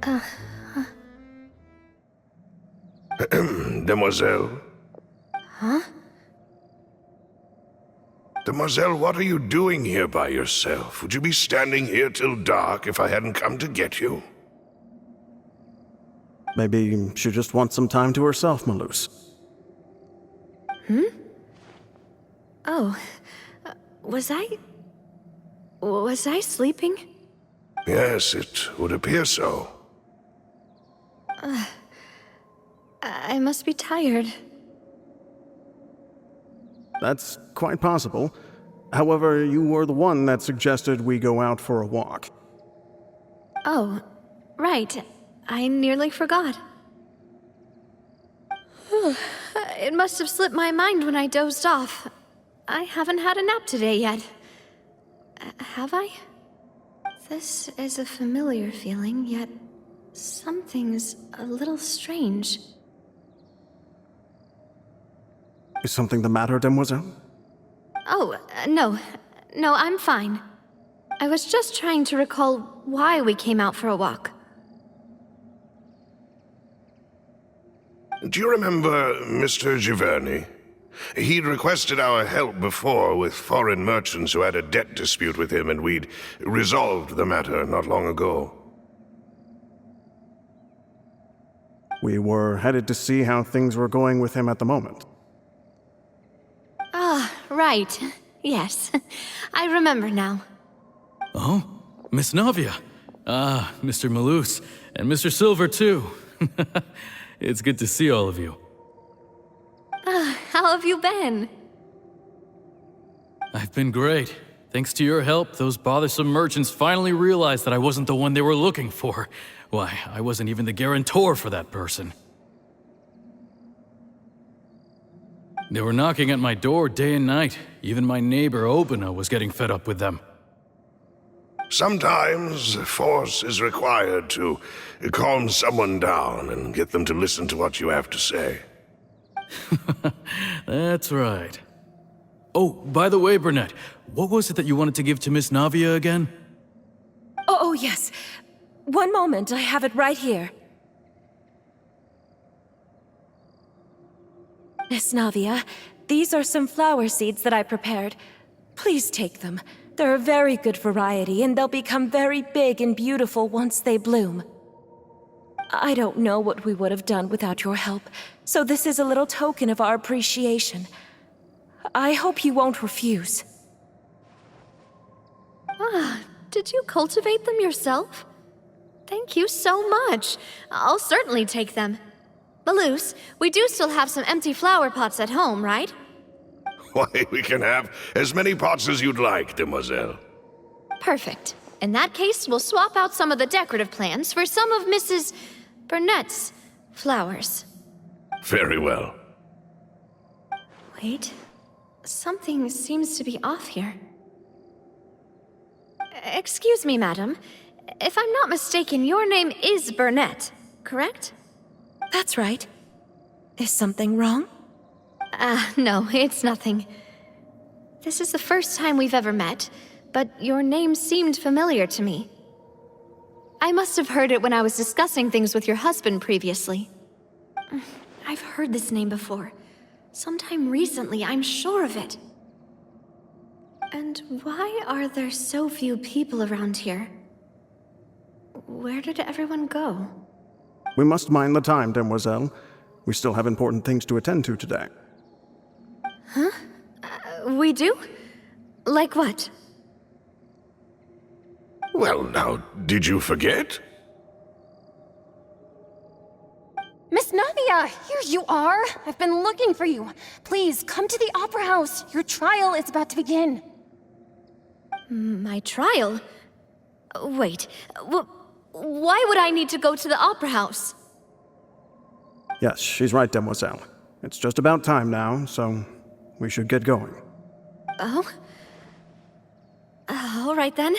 Uh, Demoiselle? huh? Demoiselle, what are you doing here by yourself? Would you be standing here till dark if I hadn't come to get you? Maybe she just wants some time to herself, Malus. Oh, was I sleeping? Yes, it would appear so. I must be tired. That's quite possible. However, you were the one that suggested we go out for a walk. Oh, right. I nearly forgot. It must have slipped my mind when I dozed off. I haven't had a nap today yet. Have I? This is a familiar feeling, yet something's a little strange. Is something the matter, Demoiselle? Oh, no. No, I'm fine. I was just trying to recall why we came out for a walk. Do you remember Mr. Giverny? He'd requested our help before with foreign merchants who had a debt dispute with him, and we'd resolved the matter not long ago. We were headed to see how things were going with him at the moment. Ah, right. Yes. I remember now. Oh, Miss Navia. Ah, Mr. Malus, and Mr. Silver, too. It's good to see all of you. How have you been? I've been great. Thanks to your help, those bothersome merchants finally realized that I wasn't the one they were looking for. Why, I wasn't even the guarantor for that person. They were knocking at my door day and night. Even my neighbor, Obina, was getting fed up with them. Sometimes force is required to calm someone down and get them to listen to what you have to say. That's right. Oh, by the way, Burnett, what was it that you wanted to give to Miss Navia again? Oh, yes. One moment, I have it right here. Miss Navia, these are some flower seeds that I prepared. Please take them. They're a very good variety, and they'll become very big and beautiful once they bloom. I don't know what we would have done without your help, so this is a little token of our appreciation. I hope you won't refuse. Did you cultivate them yourself? Thank you so much. I'll certainly take them. Malus, we do still have some empty flower pots at home, right? Why, we can have as many pots as you'd like, Demoiselle. Perfect. In that case, we'll swap out some of the decorative plants for some of Mrs. Burnett's flowers. Very well. Wait. Something seems to be off here. Excuse me, madam. If I'm not mistaken, your name is Burnett, correct? That's right. Is something wrong? No, it's nothing. This is the first time we've ever met, but your name seemed familiar to me. I must have heard it when I was discussing things with your husband previously. I've heard this name before. Sometime recently, I'm sure of it. And why are there so few people around here? Where did everyone go? We must mind the time, Demoiselle. We still have important things to attend to today. We do? Like what? Well, now, did you forget? Miss Navia, here you are. I've been looking for you. Please, come to the Opera House. Your trial is about to begin. My trial? Wait, why would I need to go to the Opera House? Yes, she's right, Demoiselle. It's just about time now, so we should get going. Oh? All right then.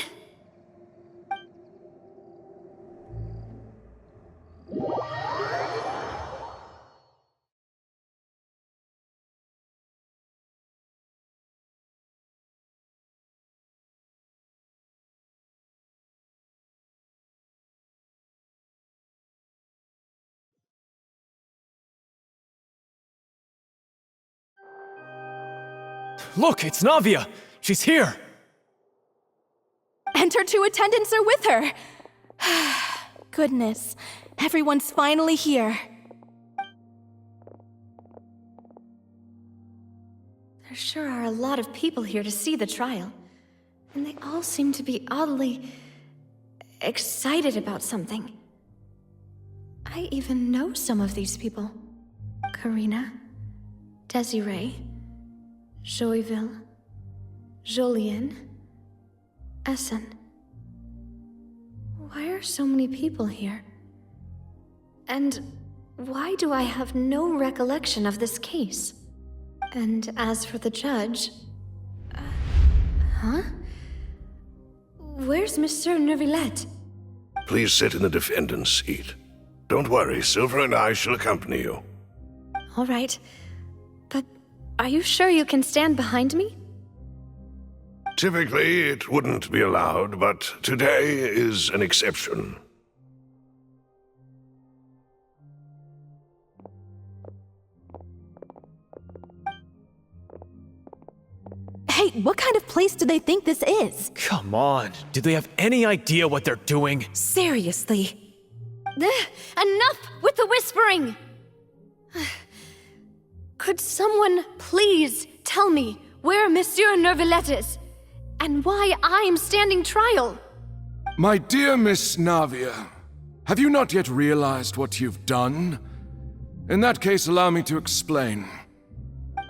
Look, it's Navia! She's here! And her two attendants are with her! Goodness, everyone's finally here. There sure are a lot of people here to see the trial. And they all seem to be oddly excited about something. I even know some of these people. Karina, Desiree, Joyville, Jolien, Essen. Why are so many people here? And why do I have no recollection of this case? And as for the judge... huh? Where's Monsieur Neuvillette? Please sit in the defendant's seat. Don't worry, Silver and I shall accompany you. All right. But are you sure you can stand behind me? Typically, it wouldn't be allowed, but today is an exception. Hey, what kind of place do they think this is? Come on, do they have any idea what they're doing? Seriously. Enough with the whispering! Could someone please tell me where Monsieur Neuvillette is? And why I'm standing trial? My dear Miss Navia, have you not yet realized what you've done? In that case, allow me to explain.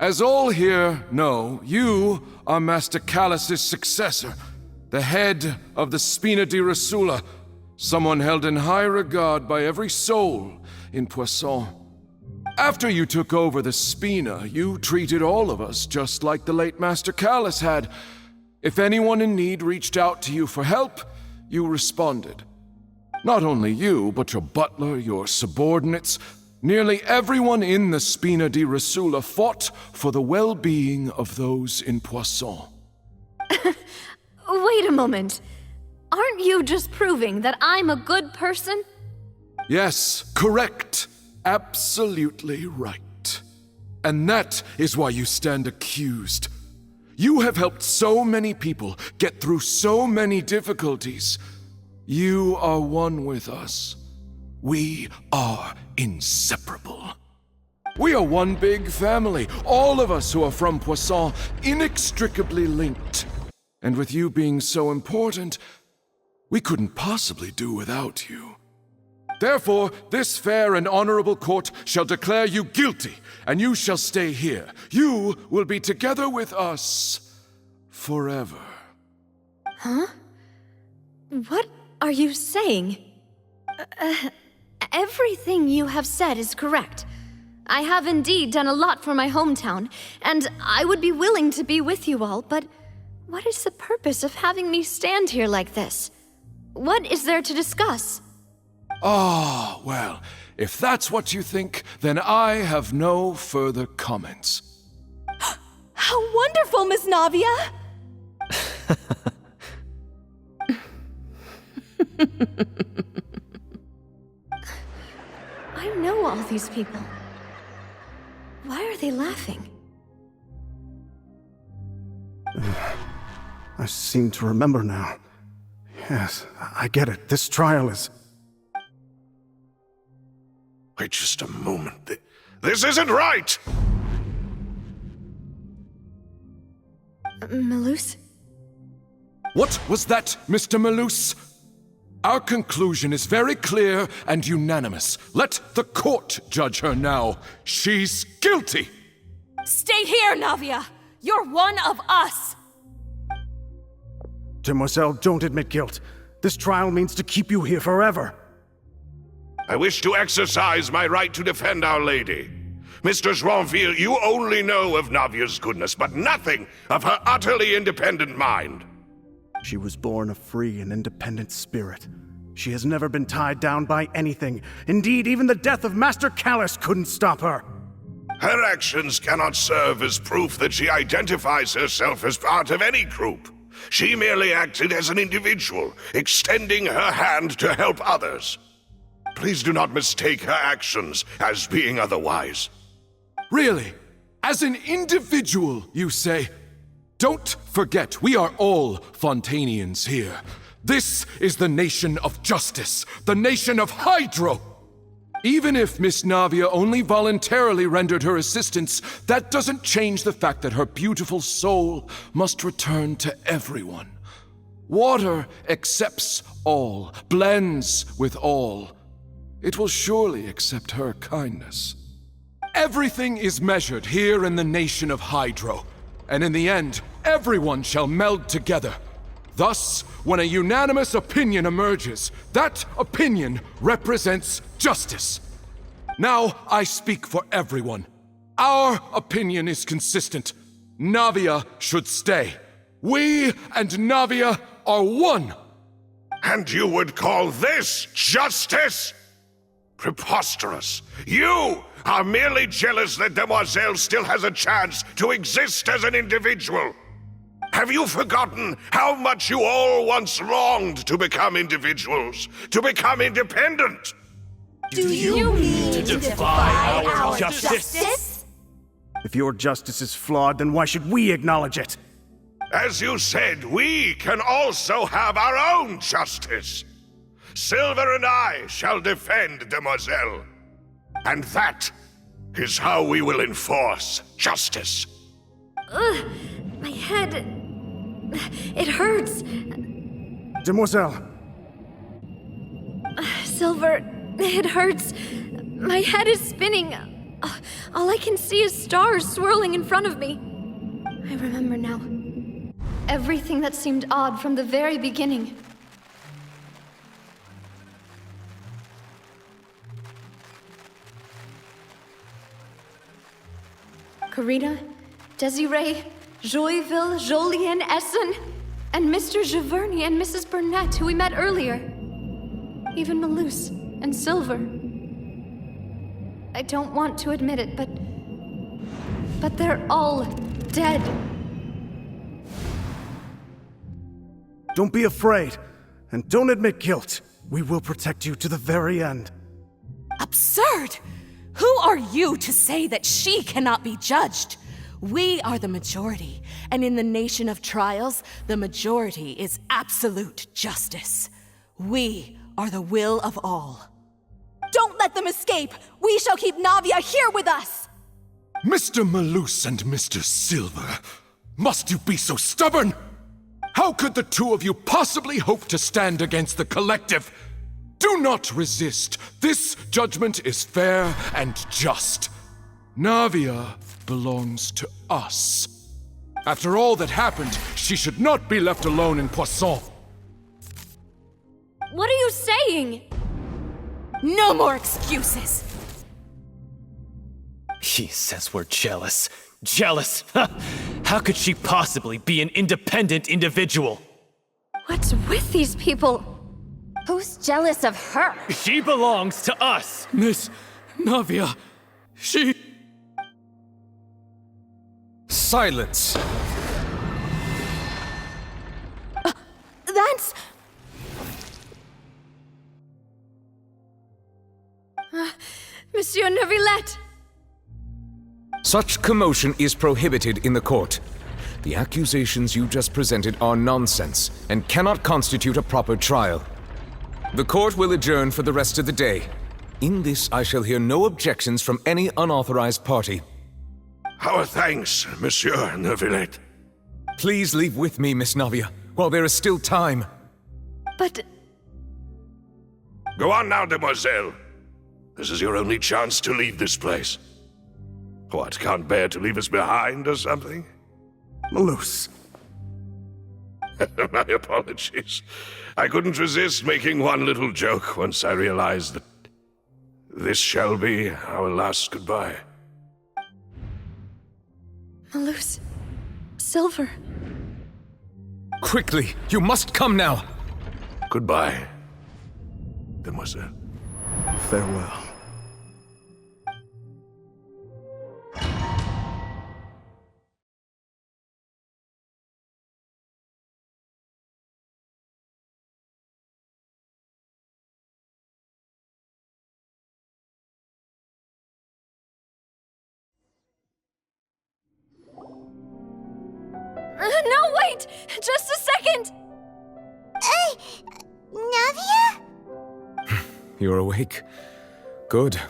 As all here know, you are Master Callus's successor, the head of the Spina di Rosula, someone held in high regard by every soul in Poisson. After you took over the Spina, you treated all of us just like the late Master Callus had. If anyone in need reached out to you for help, you responded. Not only you, but your butler, your subordinates, nearly everyone in the Spina di Rosula fought for the well-being of those in Poisson. Wait a moment. Aren't you just proving that I'm a good person? Yes, correct. Absolutely right. And that is why you stand accused. You have helped so many people get through so many difficulties. You are one with us. We are inseparable. We are one big family, all of us who are from Poisson, inextricably linked. And with you being so important, we couldn't possibly do without you. Therefore, this fair and honorable court shall declare you guilty, and you shall stay here. You will be together with us forever. Huh? What are you saying? Everything you have said is correct. I have indeed done a lot for my hometown, and I would be willing to be with you all, but what is the purpose of having me stand here like this? What is there to discuss? Ah, well, if that's what you think, then I have no further comments. How wonderful, Miss Navia! I know all these people. Why are they laughing? I seem to remember now. Yes, I get it. This trial is... Wait just a moment. This isn't right! Malus? What was that, Mr. Malus? Our conclusion is very clear and unanimous. Let the court judge her now. She's guilty! Stay here, Navia! You're one of us! Demoiselle, don't admit guilt. This trial means to keep you here forever. I wish to exercise my right to defend Our Lady. Mr. Joinville, you only know of Navia's goodness, but nothing of her utterly independent mind. She was born a free and independent spirit. She has never been tied down by anything. Indeed, even the death of Master Callus couldn't stop her. Her actions cannot serve as proof that she identifies herself as part of any group. She merely acted as an individual, extending her hand to help others. Please do not mistake her actions as being otherwise. Really? As an individual, you say? Don't forget, we are all Fontanians here. This is the nation of justice, the nation of Hydro. Even if Miss Navia only voluntarily rendered her assistance, that doesn't change the fact that her beautiful soul must return to everyone. Water accepts all, blends with all. It will surely accept her kindness. Everything is measured here in the nation of Hydro, and in the end, everyone shall meld together. Thus, when a unanimous opinion emerges, that opinion represents justice. Now I speak for everyone. Our opinion is consistent. Navia should stay. We and Navia are one. And you would call this justice? Preposterous. You are merely jealous that Demoiselle still has a chance to exist as an individual. Have you forgotten how much you all once longed to become individuals, to become independent? Do you mean to defy our justice? If your justice is flawed, then why should we acknowledge it? As you said, we can also have our own justice. Silver and I shall defend Demoiselle. And that is how we will enforce justice. Ugh, my head... It hurts. Demoiselle! Silver, it hurts. My head is spinning. All I can see is stars swirling in front of me. I remember now. Everything that seemed odd from the very beginning. Karina, Desiree, Joyville, Jolien, Essen, and Mr. Giverny and Mrs. Burnett, who we met earlier. Even Malus and Silver. I don't want to admit it, but they're all dead. Don't be afraid, and don't admit guilt. We will protect you to the very end. Absurd! Who are you to say that she cannot be judged? We are the majority, and in the nation of trials, the majority is absolute justice. We are the will of all. Don't let them escape! We shall keep Navia here with us! Mr. Malus and Mr. Silver, must you be so stubborn? How could the two of you possibly hope to stand against the collective? Do not resist. This judgment is fair and just. Navia belongs to us. After all that happened, she should not be left alone in Poisson. What are you saying? No more excuses! He says we're jealous. Jealous? How could she possibly be an independent individual? What's with these people? Who's jealous of her? She belongs to us! Miss Navia, she... Silence! That's... Monsieur Neuvillette! Such commotion is prohibited in the court. The accusations you just presented are nonsense and cannot constitute a proper trial. The court will adjourn for the rest of the day. In this, I shall hear no objections from any unauthorized party. Our thanks, Monsieur Neuvillette. Please leave with me, Miss Navia, while there is still time. But... Go on now, Demoiselle. This is your only chance to leave this place. What, can't bear to leave us behind or something? Malus. My apologies. I couldn't resist making one little joke once I realized that this shall be our last goodbye. Malus... Silver... Quickly, you must come now! Goodbye, Demoiselle. Farewell. Wait! Just a second! Navia? You're awake. Good.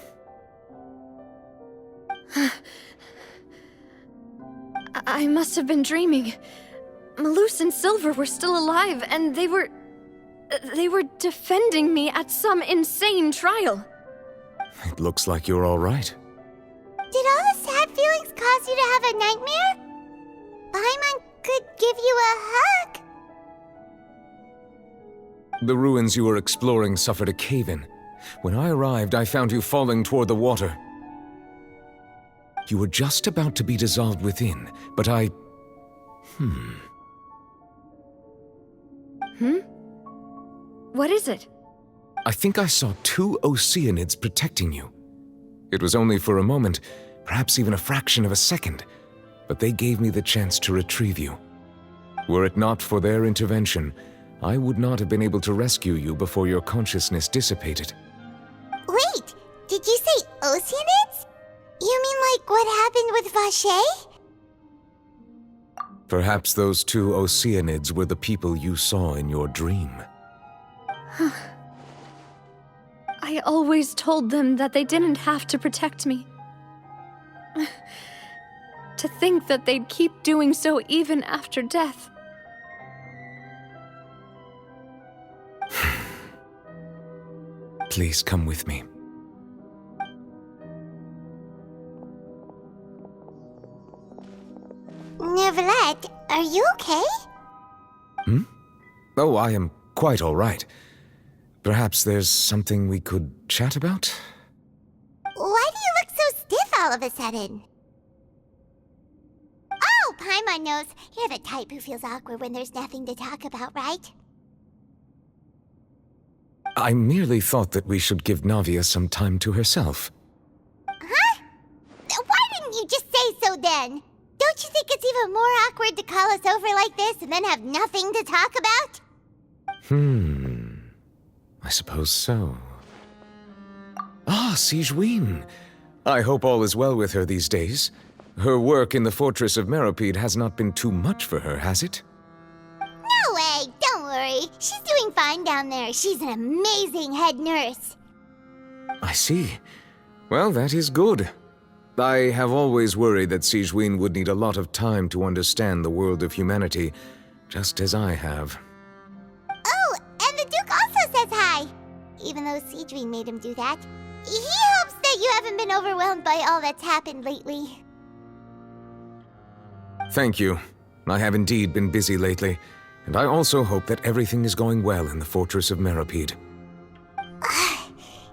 I must have been dreaming. Malus and Silver were still alive, and they were defending me at some insane trial. It looks like you're all right. Did all the sad feelings cause you to have a nightmare? Paimon could give you a hug. The ruins you were exploring suffered a cave-in. When I arrived, I found you falling toward the water. You were just about to be dissolved within, but I... What is it? I think I saw 2 Oceanids protecting you. It was only for a moment, perhaps even a fraction of a second, but they gave me the chance to retrieve you. Were it not for their intervention, I would not have been able to rescue you before your consciousness dissipated. Wait, did you say Oceanids? You mean like what happened with Vache? Perhaps those 2 Oceanids were the people you saw in your dream. I always told them that they didn't have to protect me. To think that they'd keep doing so even after death. Please come with me. Neverlet, are you okay? Oh, I am quite all right. Perhaps there's something we could chat about? Why do you look so stiff all of a sudden? Oh, Paimon knows. You're the type who feels awkward when there's nothing to talk about, right? I merely thought that we should give Navia some time to herself. Huh? Why didn't you just say so then? Don't you think it's even more awkward to call us over like this and then have nothing to talk about? I suppose so. Ah, Sigewinne. I hope all is well with her these days. Her work in the Fortress of Meropide has not been too much for her, has it? No way, don't worry. She's doing fine down there. She's an amazing head nurse. I see. Well, that is good. I have always worried that Sigewinne would need a lot of time to understand the world of humanity, just as I have. Oh, and the Duke also says hi. Even though Sigewinne made him do that. He hopes that you haven't been overwhelmed by all that's happened lately. Thank you. I have indeed been busy lately, and I also hope that everything is going well in the Fortress of Meropide.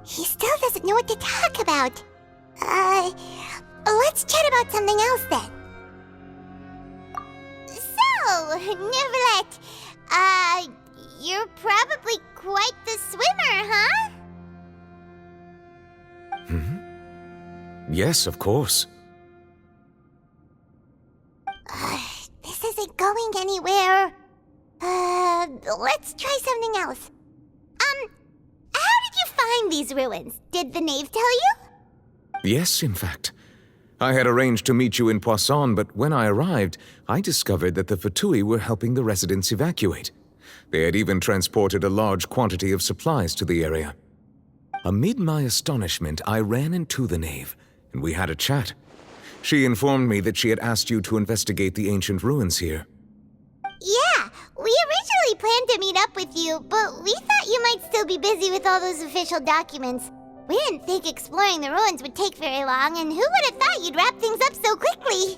He still doesn't know what to talk about. Let's chat about something else then. So, Neverlet, you're probably quite the swimmer, huh? Yes, of course. This isn't going anywhere. Let's try something else. How did you find these ruins? Did the knave tell you? Yes, in fact. I had arranged to meet you in Poisson, but when I arrived, I discovered that the Fatui were helping the residents evacuate. They had even transported a large quantity of supplies to the area. Amid my astonishment, I ran into the knave, and we had a chat. She informed me that she had asked you to investigate the ancient ruins here. Yeah, we originally planned to meet up with you, but we thought you might still be busy with all those official documents. We didn't think exploring the ruins would take very long, and who would have thought you'd wrap things up so quickly?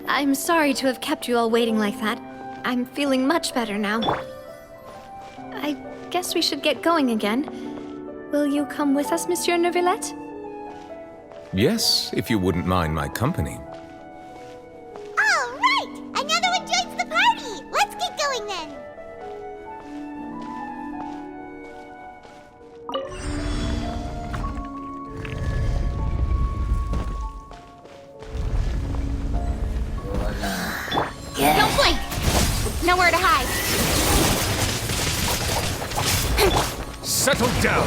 I'm sorry to have kept you all waiting like that. I'm feeling much better now. I guess we should get going again. Will you come with us, Monsieur Neuvillette? Yes, if you wouldn't mind my company. All right! Another one joins the party! Let's get going then! Don't blink! Nowhere to hide. Settle down!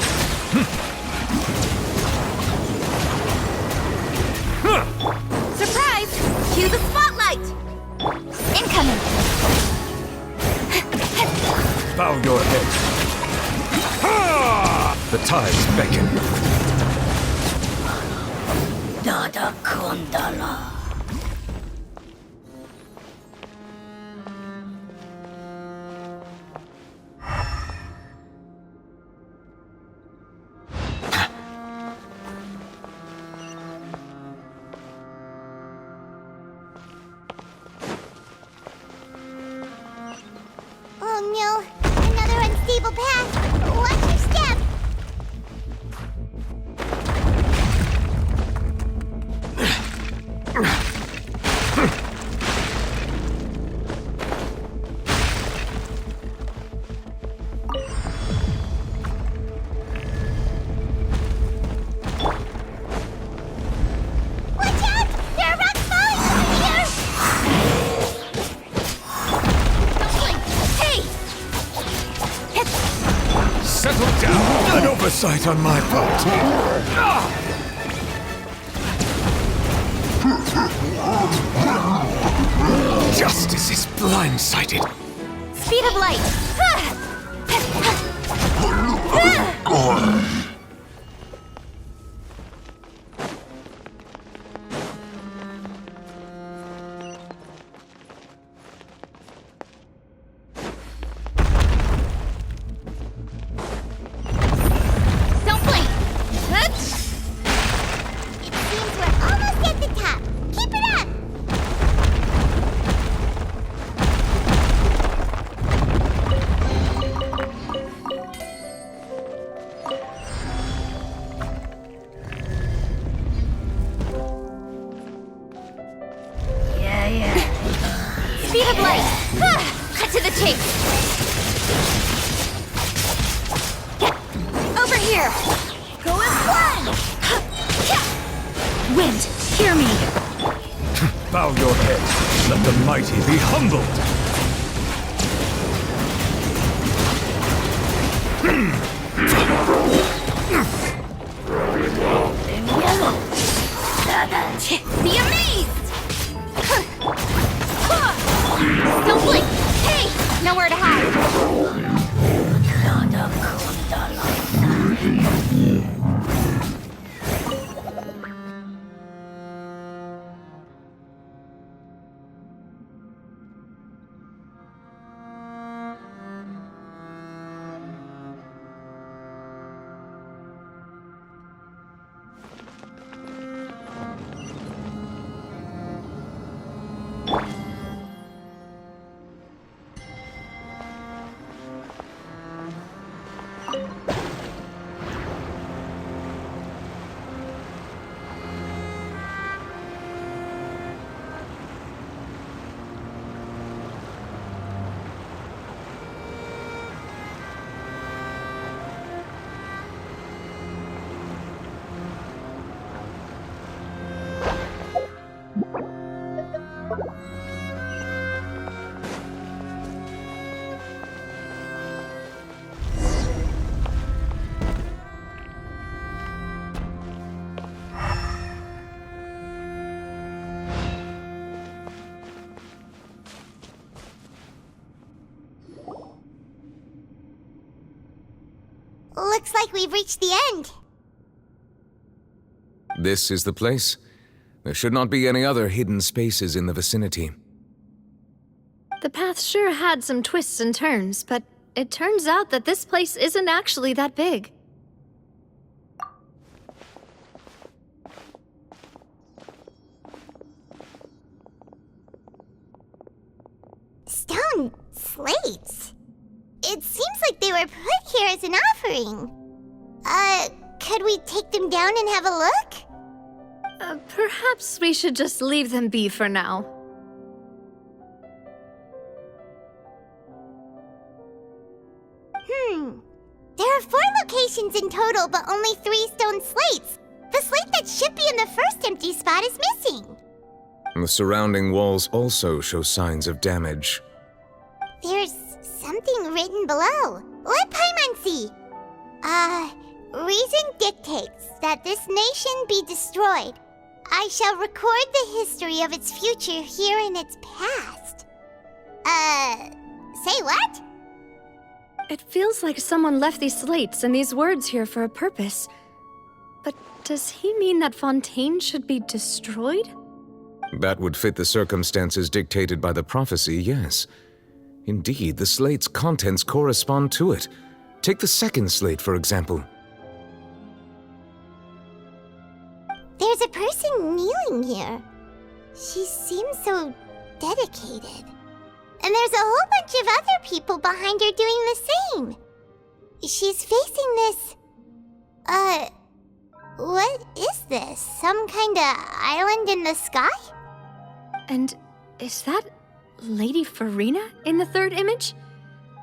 Surprise! Cue the spotlight! Incoming! Bow your head. The tides beckon. Dada Kundala. Oh no, another unstable path. Watch your step. Watch out! There are rocks falling from here! Hey! Settle down! An oversight on my part. Justice is blindsided. Speed of light! Don't blink! It seems we're almost at the top. Keep it up! Speed of light! Cut to the chase! Over here! Go as one! Wind, hear me! Bow your head. Let the mighty be humbled. Be amazed! Don't blink! Hey! Nowhere to hide! Looks like we've reached the end. This is the place. There should not be any other hidden spaces in the vicinity. The path sure had some twists and turns, but it turns out that this place isn't actually that big. Stone slates. It seems like they were put here as an offering. Could we take them down and have a look? Perhaps we should just leave them be for now. There are 4 locations in total, but only 3 stone slates. The slate that should be in the first empty spot is missing. The surrounding walls also show signs of damage. There's something written below. Let Paimon see. Reason dictates that this nation be destroyed. I shall record the history of its future here in its past. Say what? It feels like someone left these slates and these words here for a purpose. But does he mean that Fontaine should be destroyed? That would fit the circumstances dictated by the prophecy, yes. Indeed, the slate's contents correspond to it. Take the second slate, for example. There's a person kneeling here. She seems so dedicated. And there's a whole bunch of other people behind her doing the same. She's facing this... what is this? Some kind of island in the sky? And is that Lady Farina in the third image?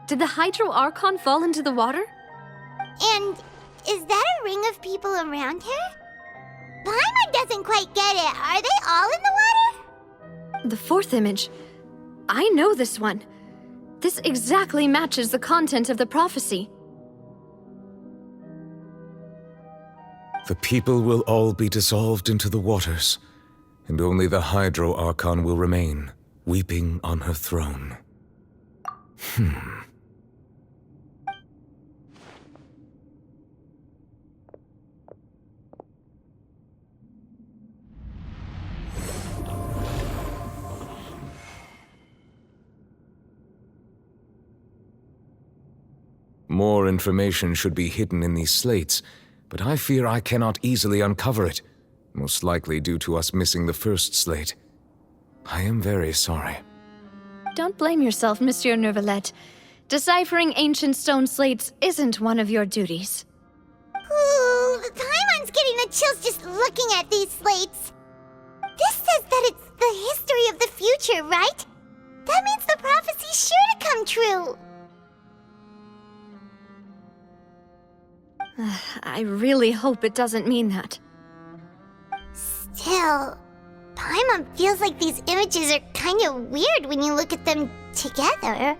Did the Hydro Archon fall into the water? And is that a ring of people around her? Paimon doesn't quite get it. Are they all in the water? The fourth image. I know this one. This exactly matches the content of the prophecy. The people will all be dissolved into the waters, and only the Hydro Archon will remain, weeping on her throne. More information should be hidden in these slates, but I fear I cannot easily uncover it, most likely due to us missing the first slate. I am very sorry. Don't blame yourself, Monsieur Neuvillette. Deciphering ancient stone slates isn't one of your duties. Ooh, Paimon's getting the chills just looking at these slates. This says that it's the history of the future, right? That means the prophecy's sure to come true. I really hope it doesn't mean that. Still, Paimon feels like these images are kind of weird when you look at them together.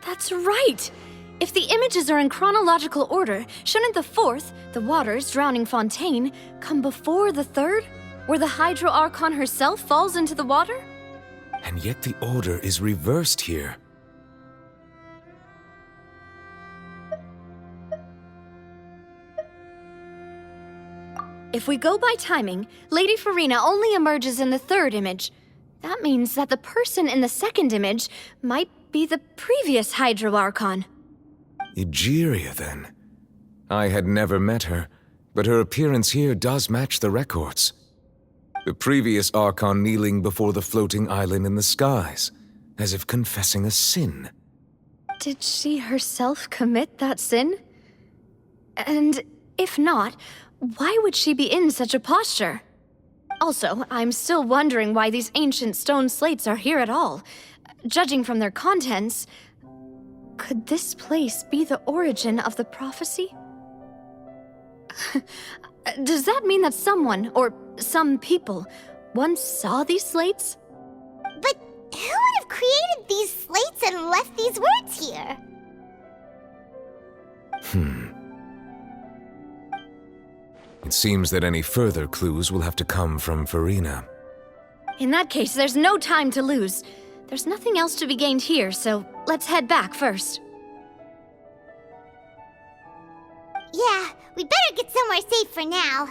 That's right! If the images are in chronological order, shouldn't the fourth, the waters drowning Fontaine, come before the third, where the Hydro Archon herself falls into the water? And yet the order is reversed here. If we go by timing, Lady Farina only emerges in the third image. That means that the person in the second image might be the previous Hydro Archon. Egeria, then. I had never met her, but her appearance here does match the records. The previous Archon kneeling before the floating island in the skies, as if confessing a sin. Did she herself commit that sin? And if not, why would she be in such a posture? Also, I'm still wondering why these ancient stone slates are here at all. Judging from their contents, could this place be the origin of the prophecy? Does that mean that someone, or some people, once saw these slates? But who would have created these slates and left these words here? It seems that any further clues will have to come from Farina. In that case, there's no time to lose. There's nothing else to be gained here, so let's head back first. Yeah, we better get somewhere safe for now.